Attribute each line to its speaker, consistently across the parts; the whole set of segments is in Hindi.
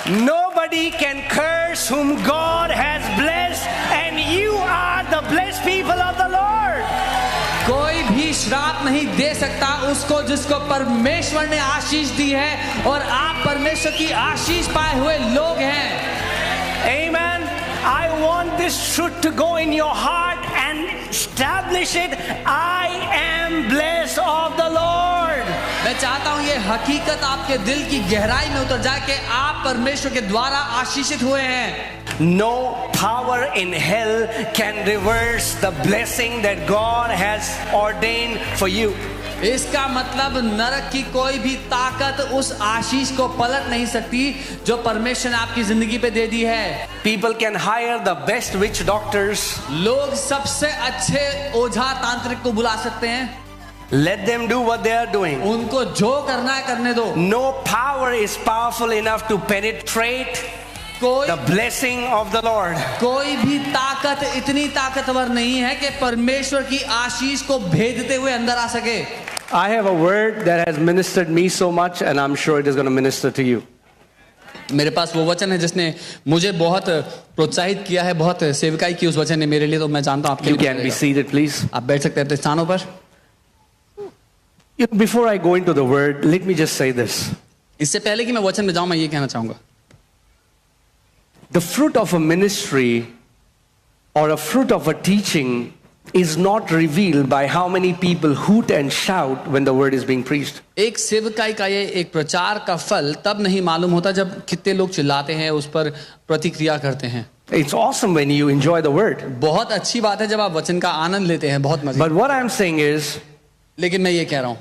Speaker 1: Nobody can curse whom God has blessed, and you are the blessed people of the Lord.
Speaker 2: कोई भी श्राप नहीं दे सकता उसको जिसको परमेश्वर ने आशीष दी है, और आप परमेश्वर की आशीष पाए हुए लोग हैं।
Speaker 1: Amen. I want this truth to go in your heart and establish it. I am blessed of the Lord.
Speaker 2: मैं चाहता हूं ये हकीकत आपके दिल की गहराई में उतर जाए कि आप परमेश्वर के द्वारा आशीषित हुए हैं।
Speaker 1: No power in hell can reverse the blessing that God has ordained for you.
Speaker 2: इसका मतलब नरक की कोई भी ताकत उस आशीष को पलट नहीं सकती जो परमेश्वर ने आपकी जिंदगी पे दे दी है।
Speaker 1: People can hire the best witch doctors.
Speaker 2: लोग सबसे अच्छे ओझा तांत्रिक को बुला सकते हैं।
Speaker 1: Let them do what they are doing.
Speaker 2: उनको जो करना है करने दो।
Speaker 1: No power is powerful enough to penetrate the blessing of the Lord.
Speaker 2: कोई भी ताकत इतनी ताकतवर नहीं है कि परमेश्वर की आशीष को भेदते हुए अंदर आ सके।
Speaker 1: I have a word that has ministered me so much, and I'm sure it is going to minister to you.
Speaker 2: मेरे पास वो वचन है जिसने मुझे बहुत प्रोत्साहित किया है, बहुत सेवकाई की उस वचन ने मेरे लिए, तो मैं जानता हूं आपके लिए।
Speaker 1: You can be seated, please.
Speaker 2: आप बैठ सकते हैं अपने स्थानों पर।
Speaker 1: Before I go into the word, let me just say this.
Speaker 2: इससे पहले कि मैं वचन में जाऊं, मैं ये कहना चाहूंगा,
Speaker 1: the fruit of a ministry or a fruit of a teaching is not revealed by how many people hoot and shout when the word is being preached.
Speaker 2: एक सेवकाई का ये एक प्रचार का फल तब नहीं मालूम होता जब कितने लोग चिल्लाते हैं, उस पर प्रतिक्रिया करते हैं।
Speaker 1: It's awesome when you enjoy the word.
Speaker 2: बहुत अच्छी बात है जब आप वचन का आनंद लेते हैं, बहुत मजा।
Speaker 1: But what I'm saying is,
Speaker 2: लेकिन मैं ये कह रहा हूं,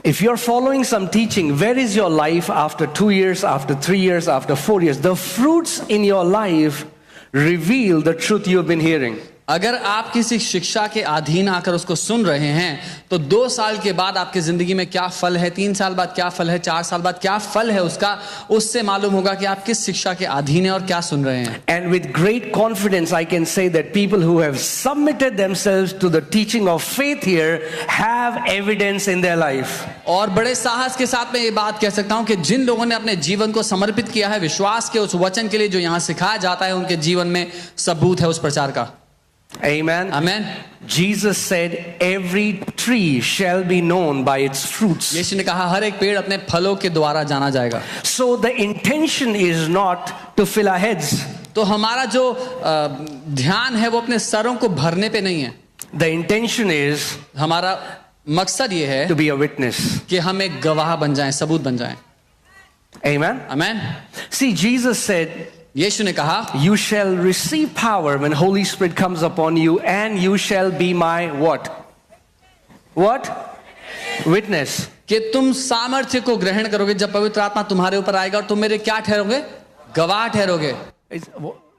Speaker 1: if you're following some teaching, where is your life after 2 years, after 3 years, after 4 years? The fruits in your life reveal the truth you've been hearing.
Speaker 2: अगर आप किसी शिक्षा के अधीन आकर उसको सुन रहे हैं तो 2 साल के बाद आपकी जिंदगी में क्या फल है, 3 साल बाद क्या फल है, 4 साल बाद क्या फल है उसका, उससे मालूम होगा कि आप किस शिक्षा के अधीन हैं और क्या सुन रहे हैं।
Speaker 1: And with great confidence I can say that people who have submitted themselves to the teaching of faith here have evidence in their life.
Speaker 2: और बड़े साहस के साथ मैं ये बात कह सकता हूं कि जिन लोगों ने अपने जीवन को समर्पित किया है विश्वास के उस वचन के लिए जो यहाँ सिखाया जाता है, उनके जीवन में सबूत है उस प्रचार का।
Speaker 1: Amen.
Speaker 2: Amen.
Speaker 1: Jesus said every tree shall be known by its fruits.
Speaker 2: यीशु ने कहा हर एक पेड़ अपने फलों के द्वारा जाना जाएगा।
Speaker 1: So the intention is not to fill our heads.
Speaker 2: तो हमारा जो ध्यान है वो अपने सरों को भरने पे नहीं है।
Speaker 1: The intention is
Speaker 2: हमारा मकसद ये है
Speaker 1: to be a witness.
Speaker 2: कि हम एक गवाह बन जाएं, सबूत बन जाएं।
Speaker 1: Amen.
Speaker 2: Amen.
Speaker 1: See, Jesus said,
Speaker 2: यीशु ने कहा,
Speaker 1: you shall receive power when Holy Spirit comes upon you, and you shall be my what? What? Witness.
Speaker 2: कि तुम सामर्थ्य को ग्रहण करोगे जब पवित्र आत्मा तुम्हारे ऊपर आएगा और तुम मेरे क्या ठहरोगे? गवाह ठहरोगे।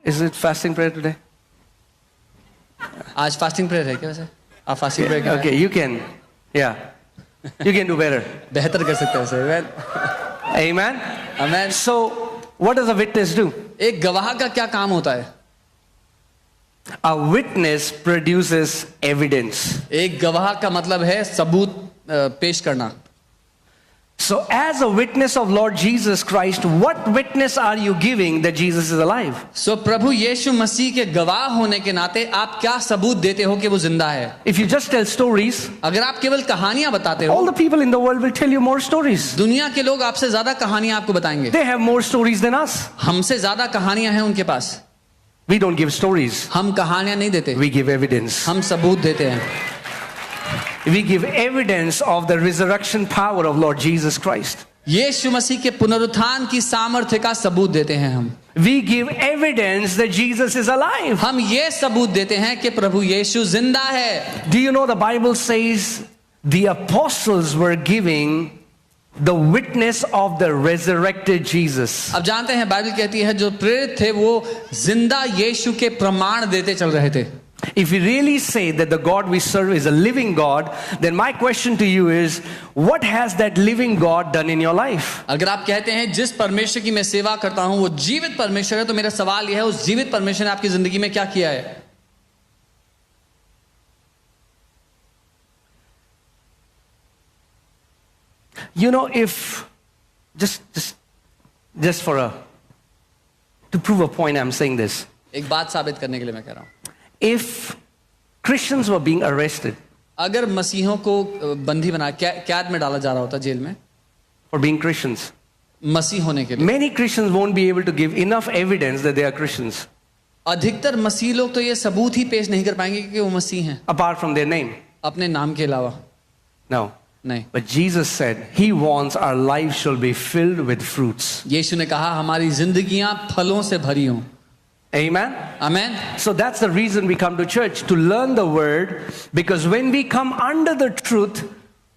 Speaker 1: Is it fasting prayer today?
Speaker 2: आज फास्टिंग प्रेयर है क्या वैसे? आप फास्टिंग प्रेयर कर रहे हैं?
Speaker 1: Okay, you can. Yeah. You can do better.
Speaker 2: बेहतर कर सकते हैं वैसे।
Speaker 1: Amen.
Speaker 2: Amen.
Speaker 1: So, what does a witness do?
Speaker 2: एक गवाह का क्या काम होता है?
Speaker 1: A witness produces evidence.
Speaker 2: एक गवाह का मतलब है सबूत पेश करना।
Speaker 1: So as a witness of Lord Jesus Christ, what witness are you giving that Jesus is alive?
Speaker 2: So प्रभु यीशु मसीह के गवाह होने के नाते आप क्या सबूत देते हो कि वो जिंदा है?
Speaker 1: If you just tell stories,
Speaker 2: अगर आप केवल कहानियां बताते हो,
Speaker 1: all the people in the world will tell you more stories.
Speaker 2: दुनिया के लोग आपसे ज्यादा कहानियां आपको बताएंगे।
Speaker 1: They have more stories than us.
Speaker 2: हमसे ज्यादा कहानियां हैं उनके पास।
Speaker 1: We don't give stories.
Speaker 2: हम कहानियां नहीं देते,
Speaker 1: We give evidence.
Speaker 2: हम सबूत देते हैं।
Speaker 1: We give evidence of the resurrection power of Lord Jesus Christ.
Speaker 2: यीशु मसीह के पुनरुत्थान की सामर्थ्य का सबूत देते हैं हम।
Speaker 1: We give evidence that Jesus is alive.
Speaker 2: हम ये सबूत देते हैं कि प्रभु यीशु जिंदा है।
Speaker 1: Do you know the Bible says the apostles were giving the witness of the resurrected Jesus.
Speaker 2: अब जानते हैं बाइबल कहती है जो प्रेरित थे वो जिंदा यीशु के प्रमाण देते चल रहे थे।
Speaker 1: If we really say that the God we serve is a living God, then my question to you is, what has that living God done in your life?
Speaker 2: अगर आप कहते हैं जिस परमेश्वर की मैं सेवा करता हूं वो जीवित परमेश्वर है, तो मेरा सवाल यह है उस जीवित परमेश्वर ने आपकी जिंदगी में क्या किया है? You know, if just
Speaker 1: just to prove a point, I'm saying this.
Speaker 2: एक बात साबित करने के लिए मैं कह रहा हूं,
Speaker 1: If Christians were being arrested
Speaker 2: अगर मसीहों को बंदी बना कैद में डाला जा रहा होता जेल में
Speaker 1: for being Christians,
Speaker 2: मसीह होने के लिए,
Speaker 1: many Christians won't be able to give enough evidence that they are Christians
Speaker 2: अधिकतर मसीह लोग तो ये सबूत ही पेश नहीं कर पाएंगे कि वो मसीह हैं
Speaker 1: apart from their name.
Speaker 2: अपने नाम के अलावा।
Speaker 1: No.
Speaker 2: नहीं,
Speaker 1: But Jesus said He wants our lives shall be filled with fruits.
Speaker 2: यीशु ने कहा हमारी जिंदगियां फलों से भरी हों।
Speaker 1: Amen?
Speaker 2: Amen.
Speaker 1: So that's the reason we come to church, to learn the word, because when we come under the truth,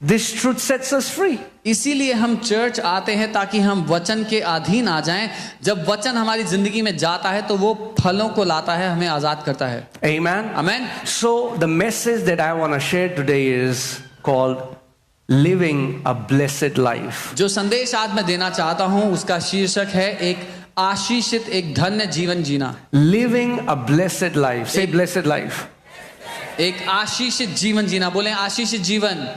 Speaker 1: this truth sets us free.
Speaker 2: इसीलिए हम चर्च आते हैं ताकि हम वचन के अधीन आ जाएं। जब वचन हमारी जिंदगी में जाता है तो वो फलों को लाता है, हमें आजाद करता है।
Speaker 1: Amen?
Speaker 2: Amen.
Speaker 1: So the message that I want to share today is called living a blessed life.
Speaker 2: जो संदेश आज मैं देना चाहता हूं उसका शीर्षक है एक आशीषित, एक धन्य जीवन जीना।
Speaker 1: Living a blessed life. Say blessed life.
Speaker 2: एक आशीषित जीवन जीना। बोले आशीषित जीवन।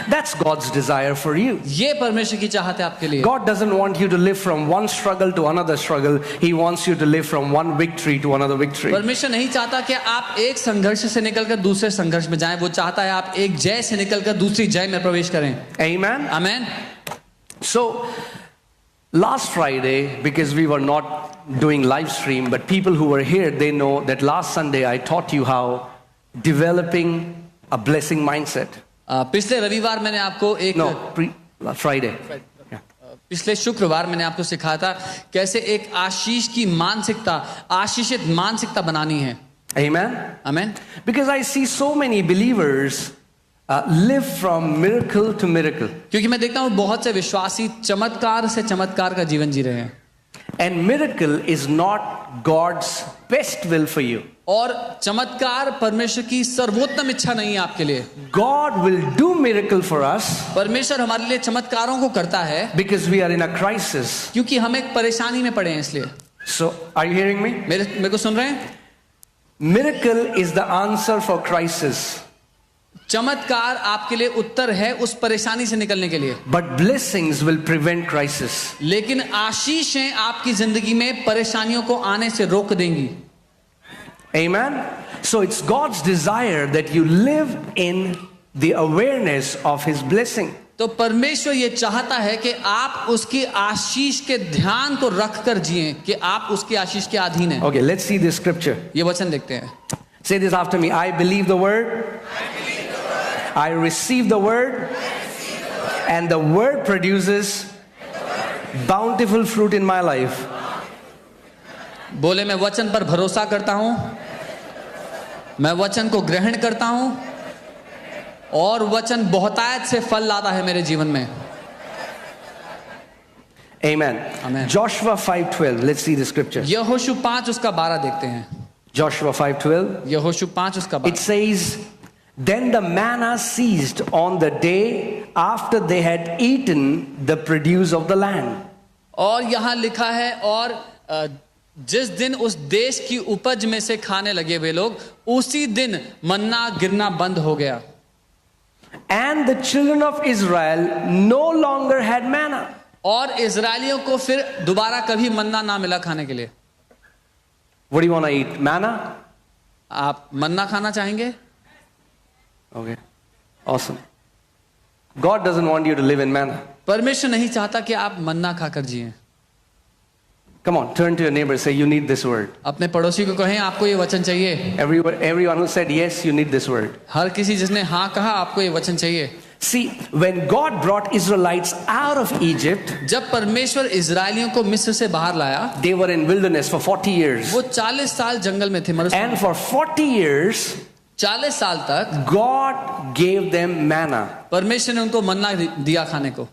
Speaker 1: That's God's desire for you.
Speaker 2: ये परमेश्वर की चाहत है आपके लिए।
Speaker 1: God doesn't want you to live from one struggle to another struggle. He wants you to live from one victory to another victory.
Speaker 2: परमेश्वर नहीं चाहता कि आप एक संघर्ष से निकलकर दूसरे संघर्ष में जाएं, वो चाहता है आप एक जय से निकलकर दूसरी जय में प्रवेश करें।
Speaker 1: Amen?
Speaker 2: Amen.
Speaker 1: So, last Friday, because we were not doing live stream, but people who were here, they know that last Sunday I taught you how developing a blessing mindset.
Speaker 2: पिछले रविवार मैंने आपको एक
Speaker 1: Friday.
Speaker 2: पिछले शुक्रवार मैंने आपको सिखाया था कैसे एक आशीष की मानसिकता, आशीषित मानसिकता बनानी है।
Speaker 1: Amen?
Speaker 2: Amen.
Speaker 1: Because I see so many believers live from miracle to miracle.
Speaker 2: क्योंकि मैं देखता हूँ बहुत से विश्वासी चमत्कार से चमत्कार का जीवन जी रहे हैं।
Speaker 1: And miracle is not God's best will for you.
Speaker 2: और चमत्कार परमेश्वर की सर्वोत्तम इच्छा नहीं है आपके लिए।
Speaker 1: God will do miracle for us
Speaker 2: परमेश्वर हमारे लिए चमत्कारों को करता है
Speaker 1: because we are in a crisis.
Speaker 2: क्योंकि हम एक परेशानी में पड़े हैं इसलिए।
Speaker 1: So, are you hearing me?
Speaker 2: मेरे को सुन रहे हैं?
Speaker 1: Miracle is the answer for crisis.
Speaker 2: चमत्कार आपके लिए उत्तर है उस परेशानी से निकलने के लिए।
Speaker 1: But blessings will prevent crisis.
Speaker 2: लेकिन आशीषें आपकी जिंदगी में परेशानियों को आने से रोक देंगी।
Speaker 1: Amen? So it's God's desire that you live in the awareness of His blessing.
Speaker 2: तो परमेश्वर ये चाहता है कि आप उसकी आशीष के ध्यान को रख कर जिएं, कि आप उसकी आशीष के अधीन हैं।
Speaker 1: Okay, let's see this scripture.
Speaker 2: ये वचन देखते हैं।
Speaker 1: Say this after me. I believe the word. I receive the word. And the word produces bountiful fruit in my life.
Speaker 2: बोले मैं वचन पर भरोसा करता हूं, मैं वचन को ग्रहण करता हूं और वचन बहुतायत से फल लाता है मेरे जीवन में।
Speaker 1: Amen.
Speaker 2: Amen.
Speaker 1: Joshua 5:12. Let's see the scripture.
Speaker 2: यहोशू 5 उसका 12 देखते हैं।
Speaker 1: Joshua 5:12.
Speaker 2: यहोशू 5 उसका 12।
Speaker 1: It says, then the manna ceased on the day after they had eaten the produce of the land.
Speaker 2: और यहां लिखा है और जिस दिन उस देश की उपज में से खाने लगे वे लोग, उसी दिन मन्ना गिरना बंद हो गया।
Speaker 1: And the children of Israel no longer had manna.
Speaker 2: और इजरायलियों को फिर दोबारा कभी मन्ना ना मिला खाने के लिए।
Speaker 1: What do you want to eat? Manna?
Speaker 2: आप मन्ना खाना चाहेंगे?
Speaker 1: Okay. Awesome. God doesn't want you to live in manna.
Speaker 2: परमेश्वर नहीं चाहता कि आप मन्ना खाकर जिएं।
Speaker 1: Come on, turn to your neighbor and say, you need this word.
Speaker 2: अपने पड़ोसी को कहें आपको ये वचन चाहिए।
Speaker 1: Everyone who said yes, you need this word.
Speaker 2: हर किसी जिसने हाँ कहा आपको ये वचन चाहिए।
Speaker 1: See, when God brought Israelites out of Egypt,
Speaker 2: जब परमेश्वर इजरायलियों को मिस्र से बाहर लाया,
Speaker 1: they were in wilderness for 40 years.
Speaker 2: वो 40 साल जंगल में थे।
Speaker 1: And for 40 years,
Speaker 2: 40 साल तक
Speaker 1: God gave them manna.
Speaker 2: परमेश्वर ने उनको मन्ना दिया खाने को।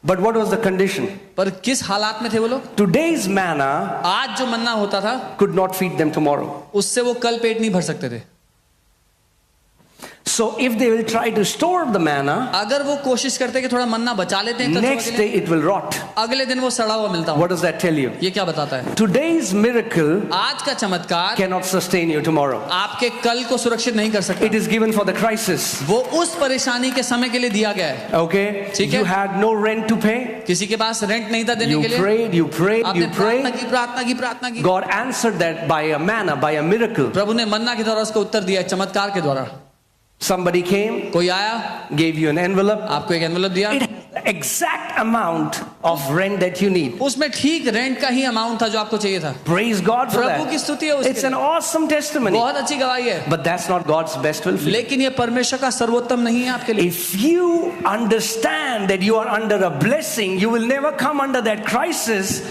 Speaker 1: But what was the condition?
Speaker 2: पर किस हालात में थे वो लोग?
Speaker 1: Today's manna
Speaker 2: आज जो मन्ना होता था
Speaker 1: could not feed them tomorrow.
Speaker 2: उससे वो कल पेट नहीं भर सकते थे।
Speaker 1: So if they will try to store the manna,
Speaker 2: अगर वो कोशिश करते हैं कि थोड़ा मन्ना बचा लेते हैं कल
Speaker 1: next
Speaker 2: सुबह के
Speaker 1: day
Speaker 2: लिए,
Speaker 1: it will rot.
Speaker 2: अगले दिन वो सड़ा हुआ मिलता
Speaker 1: What
Speaker 2: हो।
Speaker 1: does that tell you?
Speaker 2: ये क्या बताता है?
Speaker 1: Today's miracle
Speaker 2: आज का चमत्कार
Speaker 1: cannot sustain you tomorrow.
Speaker 2: आपके कल को सुरक्षित नहीं कर सकता।
Speaker 1: It is given for the crisis.
Speaker 2: वो उस परेशानी के समय के लिए दिया गया है।
Speaker 1: Okay?
Speaker 2: ठीक है।
Speaker 1: You had no rent to pay.
Speaker 2: किसी के पास रेंट नहीं था देने
Speaker 1: You
Speaker 2: के लिए,
Speaker 1: prayed, you prayed,
Speaker 2: आपने
Speaker 1: you prayed.
Speaker 2: प्रार्थना की।
Speaker 1: God answered that by a manna, by a miracle.
Speaker 2: प्रभु ने मन्ना के द्वारा उसको उत्तर दिया, चमत्कार के द्वारा।
Speaker 1: Somebody came,
Speaker 2: कोई आया,
Speaker 1: gave you an envelope.
Speaker 2: आपको एक एनवेलप दिया,
Speaker 1: It has the exact amount of rent that you need.
Speaker 2: उसमें ठीक रेंट का ही अमाउंट था जो आपको चाहिए था।
Speaker 1: Praise God for
Speaker 2: प्रभु की
Speaker 1: that.
Speaker 2: स्तुति है उसके
Speaker 1: It's an
Speaker 2: लिए।
Speaker 1: awesome testimony.
Speaker 2: बहुत अच्छी गवाही है,
Speaker 1: But that's not God's best will for you.
Speaker 2: लेकिन ये परमेश्वर का सर्वोत्तम नहीं है आपके लिए।
Speaker 1: If you understand that you are under a blessing, you will never come under that crisis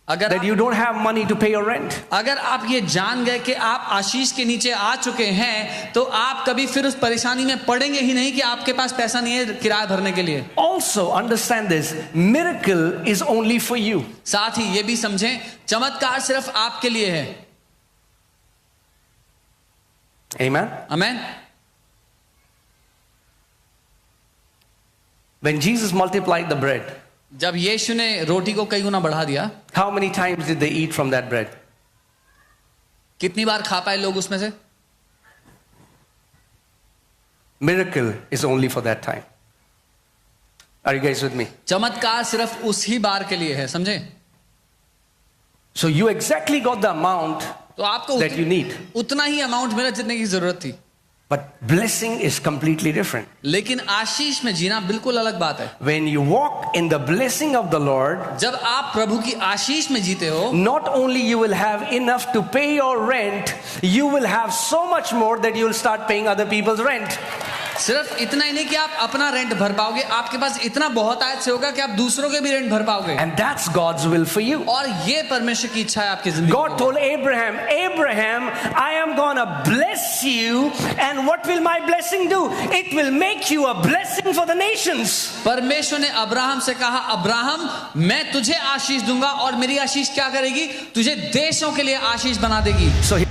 Speaker 2: अगर
Speaker 1: that you don't have money to pay your rent.
Speaker 2: अगर आप ये जान गए कि आप आशीष के नीचे आ चुके हैं, तो आप कभी फिर उस परेशानी में पड़ेंगे ही नहीं कि आपके पास पैसा नहीं है किराया भरने के लिए।
Speaker 1: Also understand this, miracle is only for you.
Speaker 2: साथ ही ये भी समझें, चमत्कार सिर्फ आपके लिए है।
Speaker 1: Amen.
Speaker 2: Amen.
Speaker 1: When Jesus multiplied the bread,
Speaker 2: जब यीशु ने रोटी को कई गुना बढ़ा दिया,
Speaker 1: how many times did they eat from that bread?
Speaker 2: कितनी बार खा पाए लोग उसमें से?
Speaker 1: Miracle is only for that time. Are you guys with me?
Speaker 2: चमत्कार सिर्फ उसी बार के लिए है, समझे?
Speaker 1: So you exactly got the amount
Speaker 2: तो आपको
Speaker 1: that you need.
Speaker 2: उतना ही अमाउंट मिला जितने की जरूरत थी,
Speaker 1: But blessing is completely different.
Speaker 2: लेकिन आशीष में जीना बिल्कुल अलग बात है।
Speaker 1: When you walk in the blessing of the Lord,
Speaker 2: जब आप प्रभु की आशीष में जीते हो,
Speaker 1: not only you will have enough to pay your rent, you will have so much more that you will start paying other people's rent.
Speaker 2: सिर्फ इतना ही नहीं कि आप अपना रेंट भर पाओगे, आपके पास इतना बहुत आयत से होगा कि आप दूसरों के भी रेंट भर पाओगे।
Speaker 1: And that's God's will for you.
Speaker 2: और ये परमेश्वर की इच्छा है आपकी जिंदगी
Speaker 1: God
Speaker 2: में।
Speaker 1: told Abraham, Abraham, I am gonna bless you, and what will my blessing do? It will make you a blessing for the nations.
Speaker 2: परमेश्वर ने अब्राहम से कहा, अब्राहम मैं तुझे आशीष दूंगा और मेरी आशीष क्या करेगी? तुझे देशों के लिए आशीष बना देगी।
Speaker 1: So